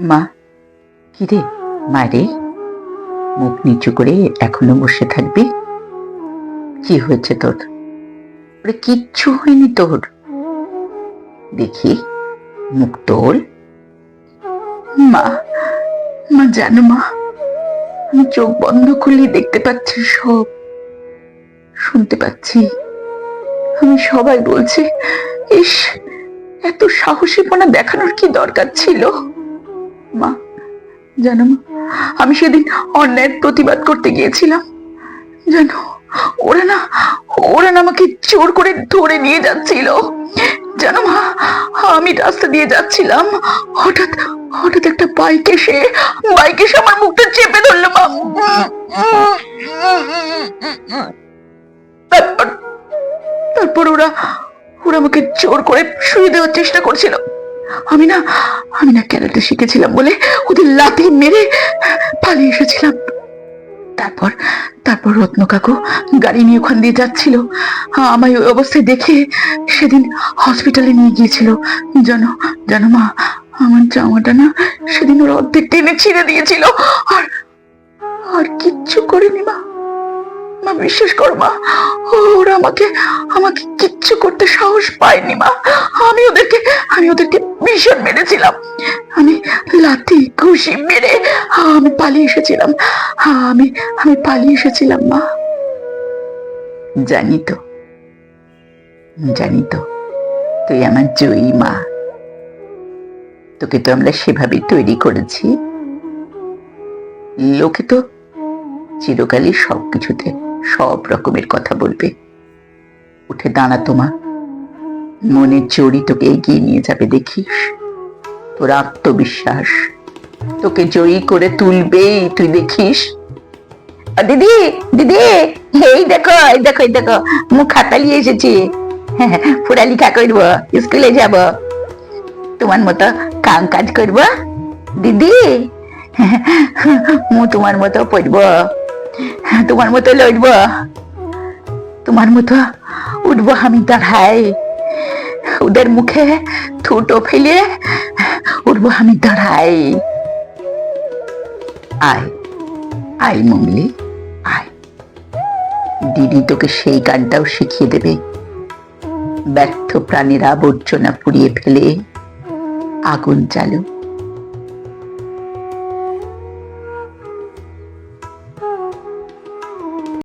মা, কিরে মারে, মুখ নিচু করে এখনো বসে থাকবি? কি হয়েছে তোর? ওরে কিচ্ছু হয়নি তোর। দেখি, মুখ তোল। মা, মা জানো মা, আমি চোখ বন্ধ করলে দেখতে পাচ্ছি সব, শুনতে পাচ্ছি। আমি সবাই বলছে, ইস, এত সাহসীপনা দেখানোর কি দরকার ছিল? মা জানো মা, আমি সেদিন অন্যায়ের প্রতিবাদ করতে গিয়েছিলাম, জানো, ওরা না আমাকে জোর করে ধরে নিয়ে যাচ্ছিল। জানো মা, আমি রাস্তা দিয়ে যাচ্ছিলাম, হঠাৎ হঠাৎ একটা বাইক এসে আমার মুখটা চেপে ধরলো মা। তারপর তারপর ওরা ওরা আমাকে জোর করে শুয়ে দেওয়ার চেষ্টা করছিল। আমি না ক্যারাটে শিখেছিলাম বলে ওদের লাথি মেরে পালিয়ে এসেছিলাম। তারপর তারপর রত্ন কাকু গাড়ি নিয়ে ওখান দিয়ে যাচ্ছিল, আমায় ওই অবস্থায় দেখে সেদিন হসপিটালে নিয়ে গিয়েছিল। জানো জানো মা, আমার জামাটা না সেদিন ওরা অর্ধেক টেনে ছিঁড়ে দিয়েছিল, আর আর কিচ্ছু করেনি মা। মা বিশ্বাস কর মা, ওরা আমাকে আমাকে কিচ্ছু করতে সাহস পায়নি মা। আমি ওদেরকে ভীষণ মেরেছিলাম। আমি লাথি ঘুষি মেরে আমি পালিয়ে এসেছিলাম। আমি আমি পালিয়ে এসেছিলাম মা। জানি তো, জানি তো, তুই আমার জয়ী মা। তোকে তো আমরা সেভাবে তৈরি করেছি। লোকে তো চিরকালই সবকিছুতে সব রকমের কথা বলবে। উঠে দাঁড়াতো মা, মনের জোরই তোকে এগিয়ে নিয়ে যাবে, দেখিস। তোর আত্মবিশ্বাস তোকে জয়ী করে তুলবেই, তুই দেখিস। দিদি দিদি, এই দেখো এই দেখো এই দেখো, মুখ খাতা নিয়ে এসেছি। পড়ালেখা করবো, স্কুলে যাব, তোমার মতো কাম কাজ করব দিদি। মু তোমার মতো পড়ব, তোমার মতো লড়ব, তোমার মতো উঠবো আমি দাঁড়াই, ওদের মুখে থুটো ফেলে উঠবো আমি দাঁড়াই। আয় আয় মঙ্গলি, আয়, দিদি তোকে সেই গানটাও শিখিয়ে দেবে। ব্যর্থ প্রাণীর আবর্জনা পুড়িয়ে ফেলে আগুন চালু।